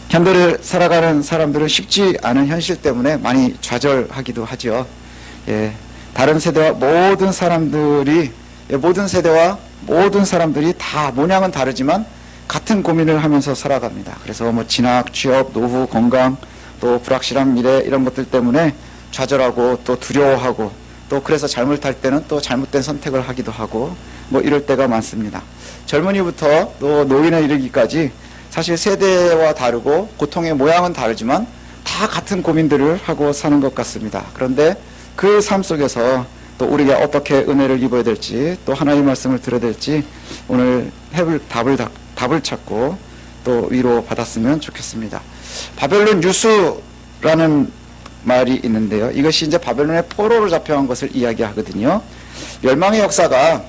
현대를 살아가는 사람들은 쉽지 않은 현실 때문에 많이 좌절하기도 하죠. 다른 세대와 모든 사람들이, 모든 세대와 모든 사람들이 다 모양은 다르지만 같은 고민을 하면서 살아갑니다. 그래서 뭐 진학, 취업, 노후, 건강, 또 불확실한 미래 이런 것들 때문에 좌절하고 또 두려워하고 또 그래서 잘못할 때는 또 잘못된 선택을 하기도 하고 뭐 이럴 때가 많습니다. 젊은이부터 또 노인에 이르기까지 사실 세대와 다르고 고통의 모양은 다르지만 다 같은 고민들을 하고 사는 것 같습니다. 그런데 그 삶 속에서 또 우리가 어떻게 은혜를 입어야 될지 또 하나님의 말씀을 들어야 될지 오늘 답을 찾고 또 위로 받았으면 좋겠습니다. 바벨론 유수라는 말이 있는데요. 이것이 이제 바벨론의 포로로 잡혀간 것을 이야기하거든요. 멸망의 역사가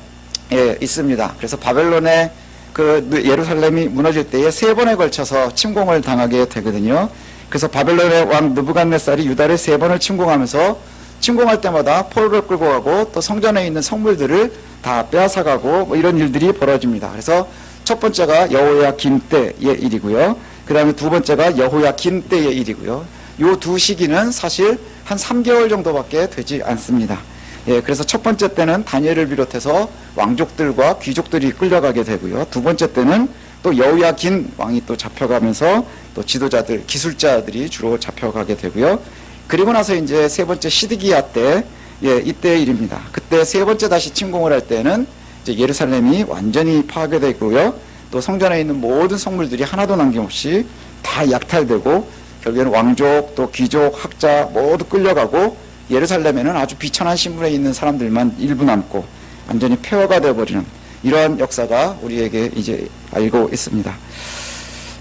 있습니다. 그래서 바벨론의 그 예루살렘이 무너질 때에 3번에 걸쳐서 침공을 당하게 되거든요. 그래서 바벨론의 왕 느부갓네살이 유다를 3번을 침공하면서 침공할 때마다 포로를 끌고 가고 또 성전에 있는 성물들을 다 빼앗아가고 뭐 이런 일들이 벌어집니다. 그래서 첫 번째가 여호야긴 때의 일이고요. 그 다음에 두 번째가 여호야긴 때의 일이고요. 요 두 시기는 사실 한 3개월 정도밖에 되지 않습니다. 그래서 첫 번째 때는 다니엘을 비롯해서 왕족들과 귀족들이 끌려가게 되고요. 두 번째 때는 또 여호야긴 왕이 또 잡혀가면서 또 지도자들, 기술자들이 주로 잡혀가게 되고요. 그리고 나서 이제 세 번째 시드기야 때, 이때의 일입니다. 그때 세 번째 다시 침공을 할 때는 이제 예루살렘이 완전히 파괴되고요. 또 성전에 있는 모든 성물들이 하나도 남김없이 다 약탈되고 결국에는 왕족, 또 귀족, 학자 모두 끌려가고 예루살렘에는 아주 비천한 신분에 있는 사람들만 일부 남고 완전히 폐허가 되어버리는 이러한 역사가 우리에게 이제 알고 있습니다.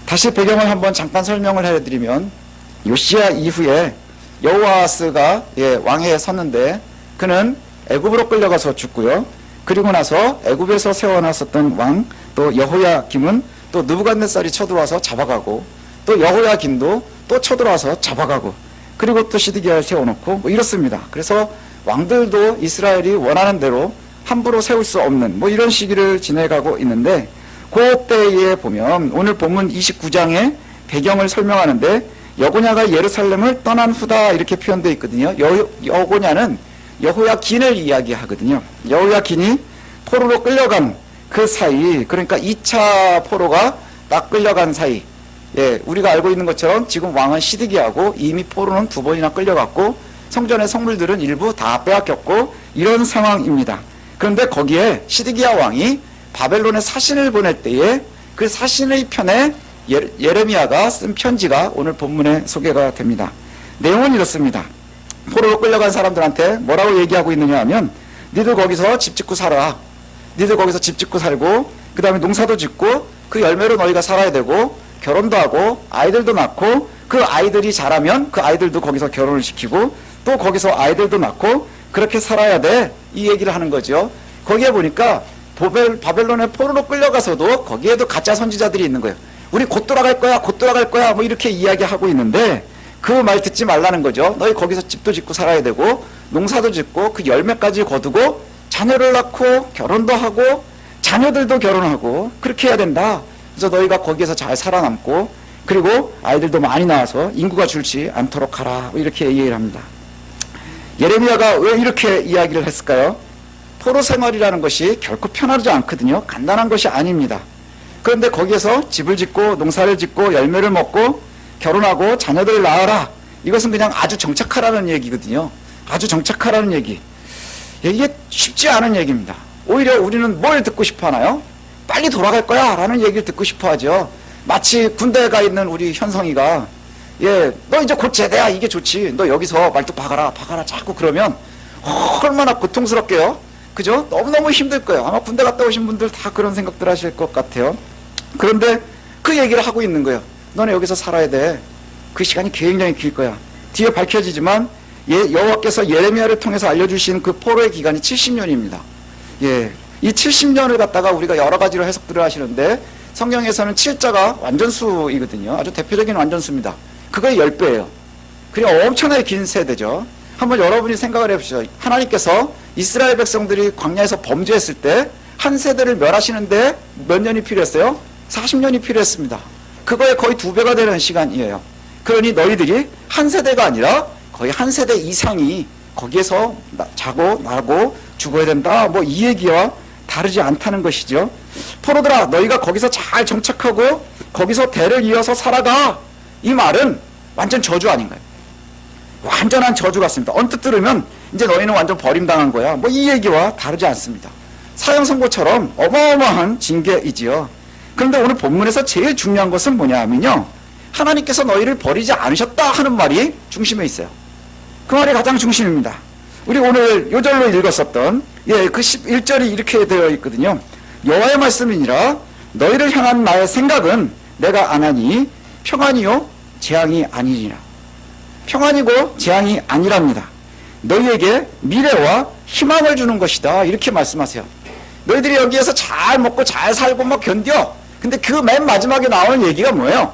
다시 배경을 한번 잠깐 설명을 해드리면 요시야 이후에 여호아스가 왕에 섰는데 그는 애굽으로 끌려가서 죽고요. 그리고 나서 애굽에서 세워놨었던 왕 또 여호야김은 또 느부갓네살이 쳐들어와서 잡아가고 또 여호야김도 또 쳐들어와서 잡아가고 그리고 또 시드기야를 세워놓고 뭐 이렇습니다. 그래서 왕들도 이스라엘이 원하는 대로 함부로 세울 수 없는 뭐 이런 시기를 지내가고 있는데 그때에 보면 오늘 본문 29장의 배경을 설명하는데 여고냐가 예루살렘을 떠난 후다 이렇게 표현되어 있거든요. 여고냐는 여호야긴을 이야기하거든요. 여호야긴이 포로로 끌려간 그 사이, 그러니까 2차 포로가 딱 끌려간 사이, 우리가 알고 있는 것처럼 지금 왕은 시드기야고 이미 포로는 2번이나 끌려갔고 성전의 성물들은 일부 다 빼앗겼고 이런 상황입니다. 그런데 거기에 시드기야 왕이 바벨론에 사신을 보낼 때에 그 사신의 편에 예레미야가 쓴 편지가 오늘 본문에 소개가 됩니다. 내용은 이렇습니다. 포로로 끌려간 사람들한테 뭐라고 얘기하고 있느냐 하면 니들 거기서 집 짓고 살아. 니들 거기서 집 짓고 살고 그 다음에 농사도 짓고 그 열매로 너희가 살아야 되고 결혼도 하고 아이들도 낳고 그 아이들이 자라면 그 아이들도 거기서 결혼을 시키고 또 거기서 아이들도 낳고 그렇게 살아야 돼. 이 얘기를 하는 거죠. 거기에 보니까 바벨론에 포로로 끌려가서도 거기에도 가짜 선지자들이 있는 거예요. 우리 곧 돌아갈 거야, 곧 돌아갈 거야, 뭐 이렇게 이야기하고 있는데 그 말 듣지 말라는 거죠. 너희 거기서 집도 짓고 살아야 되고 농사도 짓고 그 열매까지 거두고 자녀를 낳고 결혼도 하고 자녀들도 결혼하고 그렇게 해야 된다. 그래서 너희가 거기에서 잘 살아남고 그리고 아이들도 많이 낳아서 인구가 줄지 않도록 하라. 뭐 이렇게 얘기를 합니다. 예레미야가 왜 이렇게 이야기를 했을까요? 포로 생활이라는 것이 결코 편하지 않거든요. 간단한 것이 아닙니다. 그런데 거기에서 집을 짓고 농사를 짓고 열매를 먹고 결혼하고 자녀들을 낳아라. 이것은 그냥 아주 정착하라는 얘기거든요. 아주 정착하라는 얘기. 이게 쉽지 않은 얘기입니다. 오히려 우리는 뭘 듣고 싶어 하나요? 빨리 돌아갈 거야 라는 얘기를 듣고 싶어 하죠. 마치 군대에 가 있는 우리 현성이가 너 이제 곧 제대야. 이게 좋지. 너 여기서 말뚝 박아라 자꾸 그러면 얼마나 고통스럽게요. 그죠? 너무너무 힘들 거예요. 아마 군대 갔다 오신 분들 다 그런 생각들 하실 것 같아요. 그런데 그 얘기를 하고 있는 거예요. 너네 여기서 살아야 돼. 그 시간이 굉장히 길 거야. 뒤에 밝혀지지만 여호와께서 예레미야를 통해서 알려주신 그 포로의 기간이 70년입니다. 이 70년을 갖다가 우리가 여러 가지로 해석들을 하시는데 성경에서는 7자가 완전수이거든요. 아주 대표적인 완전수입니다. 그거의 10배예요. 그냥 엄청나게 긴 세대죠. 한번 여러분이 생각을 해보시죠. 하나님께서 이스라엘 백성들이 광야에서 범죄했을 때 한 세대를 멸하시는데 몇 년이 필요했어요? 40년이 필요했습니다. 그거에 거의 2배가 되는 시간이에요. 그러니 너희들이 한 세대가 아니라 거의 한 세대 이상이 거기에서 자고 나고 죽어야 된다. 뭐 이 얘기와 다르지 않다는 것이죠. 포로들아, 너희가 거기서 잘 정착하고 거기서 대를 이어서 살아가. 이 말은 완전 저주 아닌가요? 완전한 저주 같습니다. 언뜻 들으면 이제 너희는 완전 버림당한 거야. 뭐 이 얘기와 다르지 않습니다. 사형 선고처럼 어마어마한 징계이지요. 그런데 오늘 본문에서 제일 중요한 것은 뭐냐 하면요, 하나님께서 너희를 버리지 않으셨다 하는 말이 중심에 있어요. 그 말이 가장 중심입니다. 우리 오늘 요절로 읽었었던 그 11절이 이렇게 되어 있거든요. 여호와의 말씀이니라 너희를 향한 나의 생각은 내가 안 하니 평안이요 재앙이 아니니라. 평안이고 재앙이 아니랍니다. 너희에게 미래와 희망을 주는 것이다. 이렇게 말씀하세요. 너희들이 여기에서 잘 먹고 잘 살고 막 견뎌. 근데 그 맨 마지막에 나오는 얘기가 뭐예요?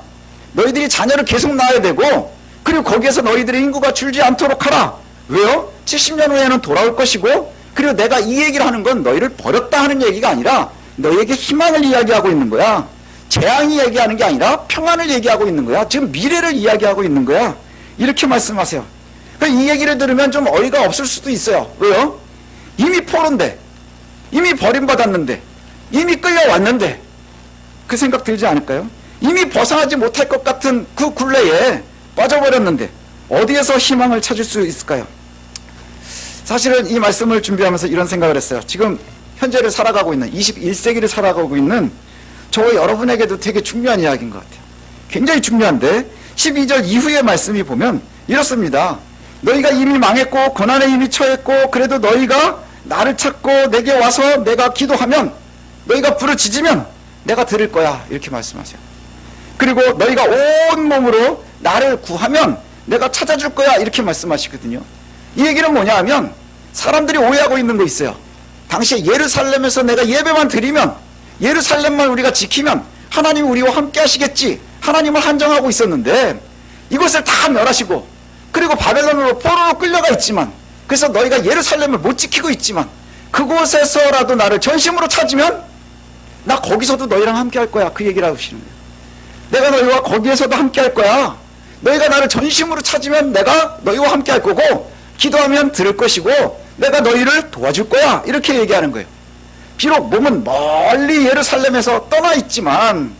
너희들이 자녀를 계속 낳아야 되고, 그리고 거기에서 너희들의 인구가 줄지 않도록 하라. 왜요? 70년 후에는 돌아올 것이고, 그리고 내가 이 얘기를 하는 건 너희를 버렸다 하는 얘기가 아니라 너희에게 희망을 이야기하고 있는 거야. 재앙이 얘기하는 게 아니라 평안을 얘기하고 있는 거야. 지금 미래를 이야기하고 있는 거야. 이렇게 말씀하세요. 이 얘기를 들으면 좀 어이가 없을 수도 있어요. 왜요? 이미 포로인데, 이미 버림받았는데, 이미 끌려왔는데, 그 생각 들지 않을까요? 이미 벗어나지 못할 것 같은 그 굴레에 빠져버렸는데 어디에서 희망을 찾을 수 있을까요? 사실은 이 말씀을 준비하면서 이런 생각을 했어요. 지금 현재를 살아가고 있는, 21세기를 살아가고 있는 저 여러분에게도 되게 중요한 이야기인 것 같아요. 굉장히 중요한데 12절 이후의 말씀이 보면 이렇습니다. 너희가 이미 망했고 고난에 이미 처했고 그래도 너희가 나를 찾고 내게 와서 내가 기도하면, 너희가 부르짖으면 내가 들을 거야. 이렇게 말씀하세요. 그리고 너희가 온 몸으로 나를 구하면 내가 찾아줄 거야. 이렇게 말씀하시거든요. 이 얘기는 뭐냐 하면, 사람들이 오해하고 있는 거 있어요. 당시에 예루살렘에서 내가 예배만 드리면, 예루살렘만 우리가 지키면 하나님이 우리와 함께 하시겠지, 하나님을 한정하고 있었는데 이것을 다 멸하시고, 그리고 바벨론으로 포로로 끌려가 있지만, 그래서 너희가 예루살렘을 못 지키고 있지만 그곳에서라도 나를 전심으로 찾으면 나 거기서도 너희랑 함께 할 거야. 그 얘기를 하시는 거예요. 내가 너희와 거기에서도 함께 할 거야. 너희가 나를 전심으로 찾으면 내가 너희와 함께 할 거고, 기도하면 들을 것이고 내가 너희를 도와줄 거야. 이렇게 얘기하는 거예요. 비록 몸은 멀리 예루살렘에서 떠나 있지만,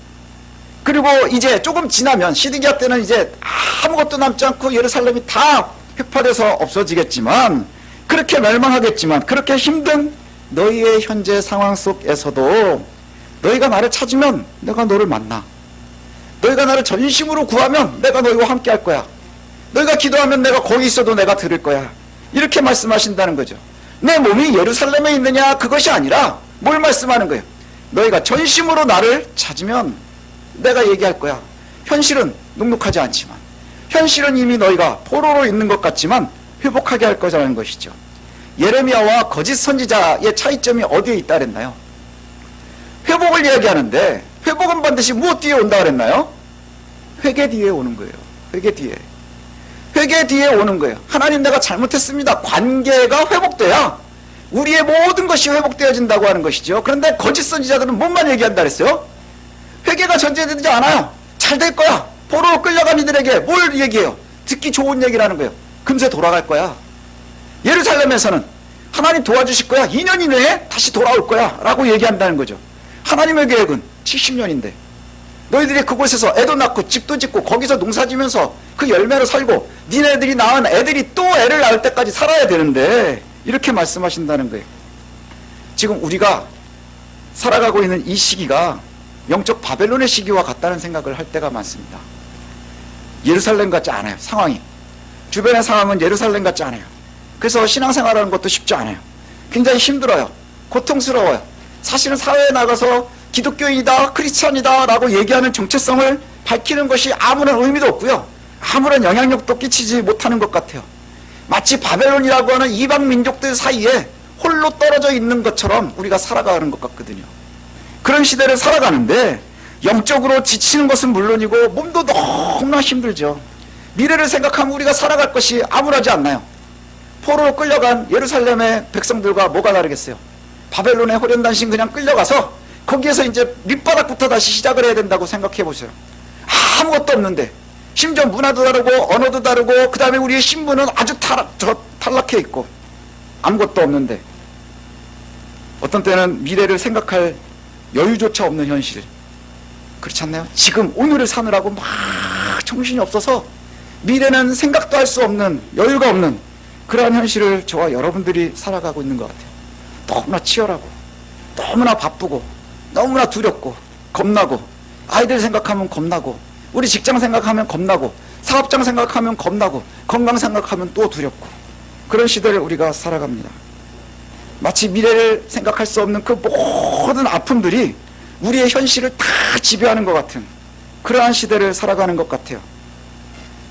그리고 이제 조금 지나면 시드기야 때는 이제 아무것도 남지 않고 예루살렘이 다 획파돼서 없어지겠지만, 그렇게 멸망하겠지만, 그렇게 힘든 너희의 현재 상황 속에서도 너희가 나를 찾으면 내가 너를 만나. 너희가 나를 전심으로 구하면 내가 너희와 함께 할 거야. 너희가 기도하면 내가 거기 있어도 내가 들을 거야. 이렇게 말씀하신다는 거죠. 내 몸이 예루살렘에 있느냐 그것이 아니라 뭘 말씀하는 거예요? 너희가 전심으로 나를 찾으면 내가 얘기할 거야. 현실은 눅눅하지 않지만, 현실은 이미 너희가 포로로 있는 것 같지만 회복하게 할 거라는 것이죠. 예레미야와 거짓 선지자의 차이점이 어디에 있다 그랬나요? 회복을 이야기하는데 회복은 반드시 무엇 뒤에 온다 그랬나요? 회개 뒤에 오는 거예요. 회개 뒤에. 회개 뒤에 오는 거예요. 하나님, 내가 잘못했습니다. 관계가 회복돼야 우리의 모든 것이 회복되어진다고 하는 것이죠. 그런데 거짓 선지자들은 뭔만 얘기한다 그랬어요? 회개가 전제되지 않아요. 잘 될 거야. 포로로 끌려간 이들에게 뭘 얘기해요? 듣기 좋은 얘기를 하는 거예요. 금세 돌아갈 거야. 예루살렘에서는 하나님 도와주실 거야. 2년 이내에 다시 돌아올 거야. 라고 얘기한다는 거죠. 하나님의 계획은 70년인데 너희들이 그곳에서 애도 낳고 집도 짓고 거기서 농사지면서 그 열매로 살고 니네들이 낳은 애들이 또 애를 낳을 때까지 살아야 되는데, 이렇게 말씀하신다는 거예요. 지금 우리가 살아가고 있는 이 시기가 영적 바벨론의 시기와 같다는 생각을 할 때가 많습니다. 예루살렘 같지 않아요. 상황이. 주변의 상황은 예루살렘 같지 않아요. 그래서 신앙생활하는 것도 쉽지 않아요. 굉장히 힘들어요. 고통스러워요. 사실은 사회에 나가서 기독교인이다, 크리스찬이다 라고 얘기하는 정체성을 밝히는 것이 아무런 의미도 없고요. 아무런 영향력도 끼치지 못하는 것 같아요. 마치 바벨론이라고 하는 이방 민족들 사이에 홀로 떨어져 있는 것처럼 우리가 살아가는 것 같거든요. 그런 시대를 살아가는데 영적으로 지치는 것은 물론이고 몸도 너무나 힘들죠. 미래를 생각하면 우리가 살아갈 것이 암울하지 않나요? 포로로 끌려간 예루살렘의 백성들과 뭐가 다르겠어요? 바벨론의 호련단신 그냥 끌려가서 거기에서 이제 밑바닥부터 다시 시작을 해야 된다고 생각해 보세요. 아무것도 없는데, 심지어 문화도 다르고 언어도 다르고 그 다음에 우리의 신분은 아주 탈락해 있고 아무것도 없는데, 어떤 때는 미래를 생각할 여유조차 없는 현실, 그렇지 않나요? 지금 오늘을 사느라고 막 정신이 없어서 미래는 생각도 할 수 없는, 여유가 없는 그러한 현실을 저와 여러분들이 살아가고 있는 것 같아요. 너무나 치열하고 너무나 바쁘고 너무나 두렵고 겁나고, 아이들 생각하면 겁나고, 우리 직장 생각하면 겁나고, 사업장 생각하면 겁나고, 건강 생각하면 또 두렵고, 그런 시대를 우리가 살아갑니다. 마치 미래를 생각할 수 없는 그 모든 아픔들이 우리의 현실을 다 지배하는 것 같은 그러한 시대를 살아가는 것 같아요.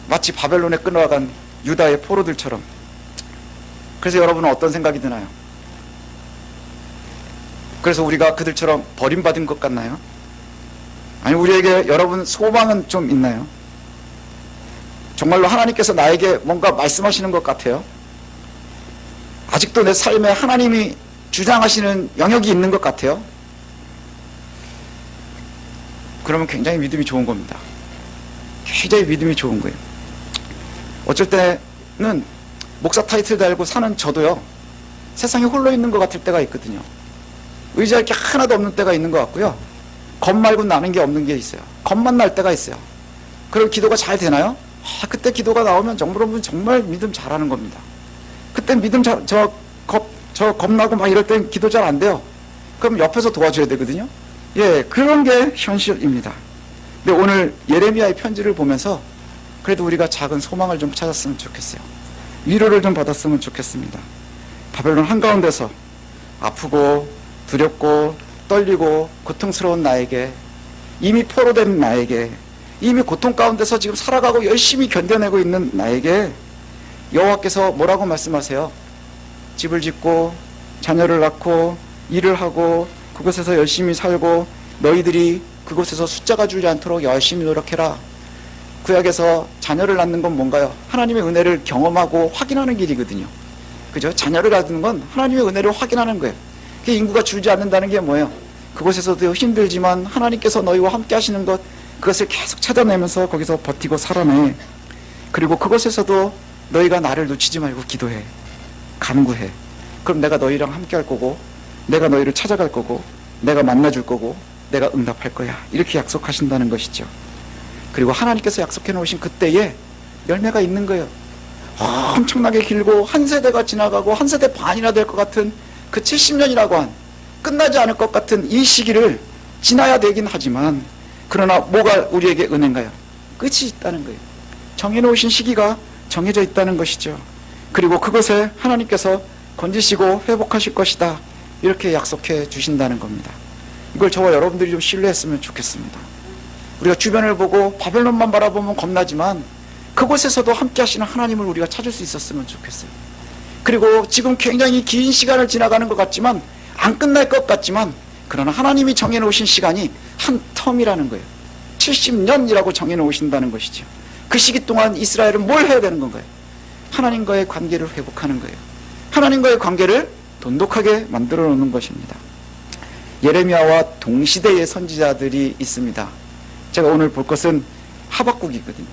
마치 바벨론에 끌어간 유다의 포로들처럼. 그래서 여러분은 어떤 생각이 드나요? 그래서 우리가 그들처럼 버림받은 것 같나요? 아니, 우리에게 여러분 소망은 좀 있나요? 정말로 하나님께서 나에게 뭔가 말씀하시는 것 같아요. 아직도 내 삶에 하나님이 주장하시는 영역이 있는 것 같아요. 그러면 굉장히 믿음이 좋은 겁니다. 굉장히 믿음이 좋은 거예요. 어쩔 때는 목사 타이틀 달고 사는 저도요, 세상에 홀로 있는 것 같을 때가 있거든요. 의지할 게 하나도 없는 때가 있는 것 같고요, 겁 말고 나는 게 없는 게 있어요. 겁만 날 때가 있어요. 그리고 기도가 잘 되나요? 그때 기도가 나오면 정말 믿음 잘하는 겁니다. 그때 믿음 겁나고 막 이럴 땐 기도 잘 안 돼요. 그럼 옆에서 도와줘야 되거든요. 예, 그런 게 현실입니다. 근데 오늘 예레미야의 편지를 보면서 그래도 우리가 작은 소망을 좀 찾았으면 좋겠어요. 위로를 좀 받았으면 좋겠습니다. 바벨론 한가운데서 아프고 두렵고 떨리고 고통스러운 나에게, 이미 포로된 나에게, 이미 고통 가운데서 지금 살아가고 열심히 견뎌내고 있는 나에게 여호와께서 뭐라고 말씀하세요? 집을 짓고 자녀를 낳고 일을 하고 그곳에서 열심히 살고 너희들이 그곳에서 숫자가 줄지 않도록 열심히 노력해라. 구약에서 자녀를 낳는 건 뭔가요? 하나님의 은혜를 경험하고 확인하는 길이거든요. 그죠? 자녀를 낳는 건 하나님의 은혜를 확인하는 거예요. 그 인구가 줄지 않는다는 게 뭐예요? 그곳에서도 힘들지만 하나님께서 너희와 함께 하시는 것, 그것을 계속 찾아내면서 거기서 버티고 살아내. 그리고 그곳에서도 너희가 나를 놓치지 말고 기도해, 간구해. 그럼 내가 너희랑 함께 할 거고, 내가 너희를 찾아갈 거고, 내가 만나줄 거고, 내가 응답할 거야. 이렇게 약속하신다는 것이죠. 그리고 하나님께서 약속해 놓으신 그때에 열매가 있는 거예요. 엄청나게 길고 한 세대가 지나가고 한 세대 반이나 될 것 같은 그 70년이라고 한, 끝나지 않을 것 같은 이 시기를 지나야 되긴 하지만, 그러나 뭐가 우리에게 은혜인가요? 끝이 있다는 거예요. 정해놓으신 시기가 정해져 있다는 것이죠. 그리고 그것에 하나님께서 건지시고 회복하실 것이다, 이렇게 약속해 주신다는 겁니다. 이걸 저와 여러분들이 좀 신뢰했으면 좋겠습니다. 우리가 주변을 보고 바벨론만 바라보면 겁나지만 그곳에서도 함께 하시는 하나님을 우리가 찾을 수 있었으면 좋겠어요. 그리고 지금 굉장히 긴 시간을 지나가는 것 같지만, 안 끝날 것 같지만, 그러나 하나님이 정해놓으신 시간이 한 텀이라는 거예요. 70년이라고 정해놓으신다는 것이죠. 그 시기 동안 이스라엘은 뭘 해야 되는 건가요? 하나님과의 관계를 회복하는 거예요. 하나님과의 관계를 돈독하게 만들어 놓는 것입니다. 예레미야와 동시대의 선지자들이 있습니다. 제가 오늘 볼 것은 하박국이거든요.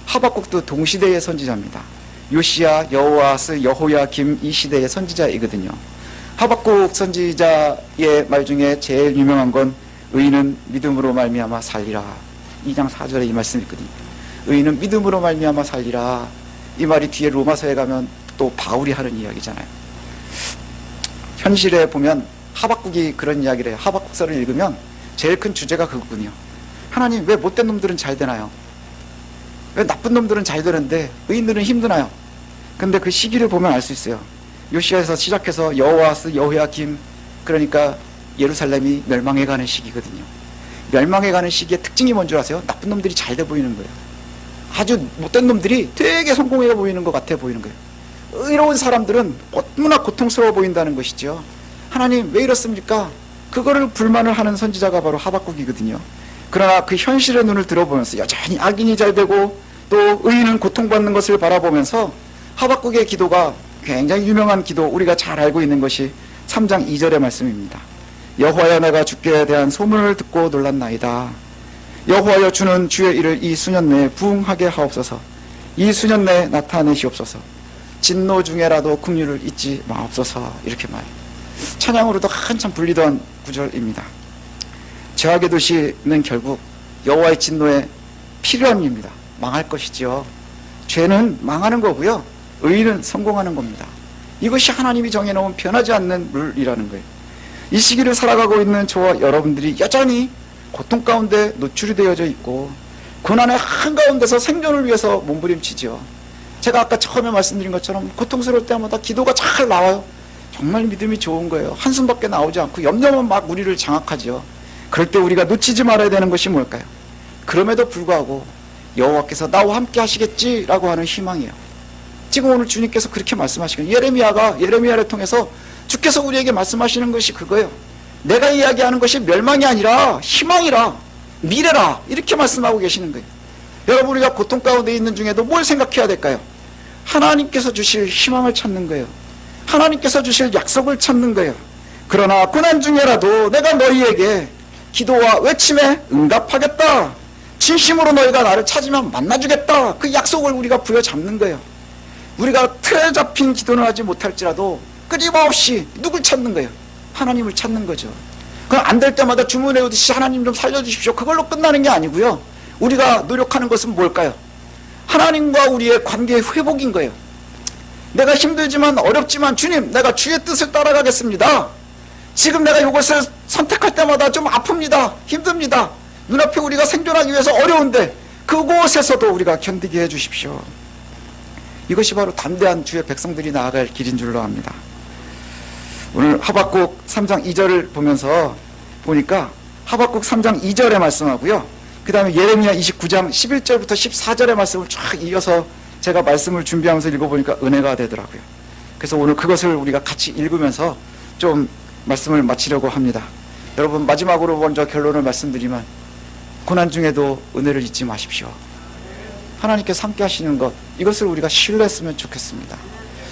하박국도 동시대의 선지자입니다. 요시야, 여호아스, 여호야김, 이 시대의 선지자이거든요. 하박국 선지자의 말 중에 제일 유명한 건 의인은 믿음으로 말미암아 살리라. 2장 4절에 이 말씀이 있거든요. 의인은 믿음으로 말미암아 살리라. 이 말이 뒤에 로마서에 가면 또 바울이 하는 이야기잖아요. 현실에 보면 하박국이 그런 이야기를 해요. 하박국서를 읽으면 제일 큰 주제가 그거군요. 하나님, 왜 못된 놈들은 잘 되나요? 왜 나쁜 놈들은 잘 되는데 의인들은 힘드나요? 근데 그 시기를 보면 알 수 있어요. 요시야에서 시작해서 여호아스, 여호야김, 그러니까 예루살렘이 멸망해가는 시기거든요. 멸망해가는 시기의 특징이 뭔 줄 아세요? 나쁜 놈들이 잘 돼 보이는 거예요. 아주 못된 놈들이 되게 성공해 보이는 것 같아 보이는 거예요. 의로운 사람들은 너무나 고통스러워 보인다는 것이죠. 하나님, 왜 이렇습니까? 그거를 불만을 하는 선지자가 바로 하박국이거든요. 그러나 그 현실의 눈을 들어보면서 여전히 악인이 잘 되고 또 의인은 고통받는 것을 바라보면서 하박국의 기도가 굉장히 유명한 기도, 우리가 잘 알고 있는 것이 3장 2절의 말씀입니다. 여호와야, 내가 주께 대한 소문을 듣고 놀랐나이다. 여호와여 주는 주의 일을 이 수년 내에 부응하게 하옵소서. 이 수년 내에 나타내시옵소서. 진노 중에라도 긍휼을 잊지 마옵소서. 이렇게 말해요. 찬양으로도 한참 불리던 구절입니다. 죄악의 도시는 결국 여호와의 진노의 필연입니다. 망할 것이지요. 죄는 망하는 거고요, 의는 성공하는 겁니다. 이것이 하나님이 정해놓은 변하지 않는 룰이라는 거예요. 이 시기를 살아가고 있는 저와 여러분들이 여전히 고통 가운데 노출이 되어져 있고 고난의 한가운데서 생존을 위해서 몸부림치죠. 제가 아까 처음에 말씀드린 것처럼 고통스러울 때마다 기도가 잘 나와요. 정말 믿음이 좋은 거예요. 한숨밖에 나오지 않고 염려만 막 우리를 장악하죠. 그럴 때 우리가 놓치지 말아야 되는 것이 뭘까요? 그럼에도 불구하고 여호와께서 나와 함께 하시겠지라고 하는 희망이에요. 지금 오늘 주님께서 그렇게 말씀하시거든요. 예레미야를 통해서 주께서 우리에게 말씀하시는 것이 그거예요. 내가 이야기하는 것이 멸망이 아니라 희망이라, 미래라, 이렇게 말씀하고 계시는 거예요. 여러분, 우리가 고통 가운데 있는 중에도 뭘 생각해야 될까요? 하나님께서 주실 희망을 찾는 거예요. 하나님께서 주실 약속을 찾는 거예요. 그러나 고난 중에라도 내가 너희에게 기도와 외침에 응답하겠다, 진심으로 너희가 나를 찾으면 만나주겠다, 그 약속을 우리가 부여잡는 거예요. 우리가 틀에 잡힌 기도는 하지 못할지라도 끊임없이 누굴 찾는 거예요? 하나님을 찾는 거죠. 그럼 안 될 때마다 주문해오듯이 하나님 좀 살려주십시오, 그걸로 끝나는 게 아니고요, 우리가 노력하는 것은 뭘까요? 하나님과 우리의 관계의 회복인 거예요. 내가 힘들지만 어렵지만 주님, 내가 주의 뜻을 따라가겠습니다. 지금 내가 이것을 선택할 때마다 좀 아픕니다, 힘듭니다, 눈앞에 우리가 생존하기 위해서 어려운데 그곳에서도 우리가 견디게 해주십시오. 이것이 바로 담대한 주의 백성들이 나아갈 길인 줄로 압니다. 오늘 하박국 3장 2절을 보니까 하박국 3장 2절의 말씀하고요, 그 다음에 예레미야 29장 11절부터 14절의 말씀을 쫙 이어서 제가 말씀을 준비하면서 읽어보니까 은혜가 되더라고요. 그래서 오늘 그것을 우리가 같이 읽으면서 좀 말씀을 마치려고 합니다. 여러분, 마지막으로 먼저 결론을 말씀드리면 고난 중에도 은혜를 잊지 마십시오. 하나님께서 함께 하시는 것, 이것을 우리가 신뢰했으면 좋겠습니다.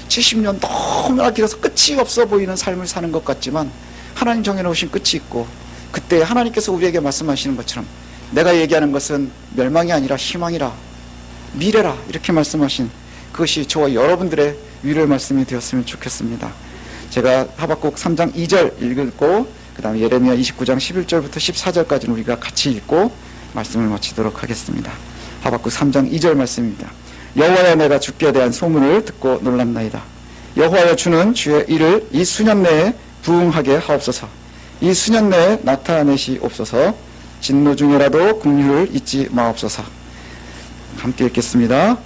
70년 너무나 길어서 끝이 없어 보이는 삶을 사는 것 같지만 하나님 정해놓으신 끝이 있고, 그때 하나님께서 우리에게 말씀하시는 것처럼 내가 얘기하는 것은 멸망이 아니라 희망이라, 미래라, 이렇게 말씀하신 그것이 저와 여러분들의 위로의 말씀이 되었으면 좋겠습니다. 제가 하박국 3장 2절 읽고 그 다음에 예레미야 29장 11절부터 14절까지는 우리가 같이 읽고 말씀을 마치도록 하겠습니다. 하박국 3장 2절 말씀입니다. 여호와여, 내가 주께 대한 소문을 듣고 놀랍나이다. 여호와여, 주는 주의 일을 이 수년 내에 부응하게 하옵소서. 이 수년 내에 나타내시옵소서. 진노 중에라도 긍휼을 잊지 마옵소서. 함께 읽겠습니다.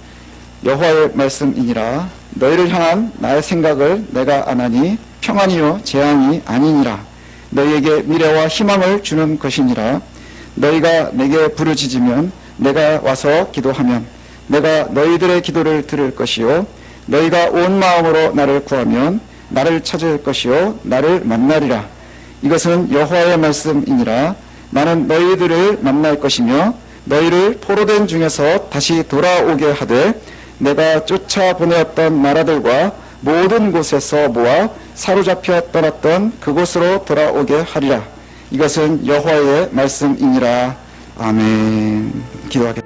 여호와의 말씀이니라. 너희를 향한 나의 생각을 내가 아나니 평안이요 재앙이 아니니라. 너희에게 미래와 희망을 주는 것이니라. 너희가 내게 부르짖으면 내가 와서 기도하면 내가 너희들의 기도를 들을 것이요, 너희가 온 마음으로 나를 구하면 나를 찾을 것이요 나를 만나리라. 이것은 여호와의 말씀이니라. 나는 너희들을 만날 것이며 너희를 포로된 중에서 다시 돌아오게 하되 내가 쫓아보내었던 나라들과 모든 곳에서 모아 사로잡혀 떠났던 그곳으로 돌아오게 하리라. 이것은 여호와의 말씀이니라. 아멘. 기도하겠습니다.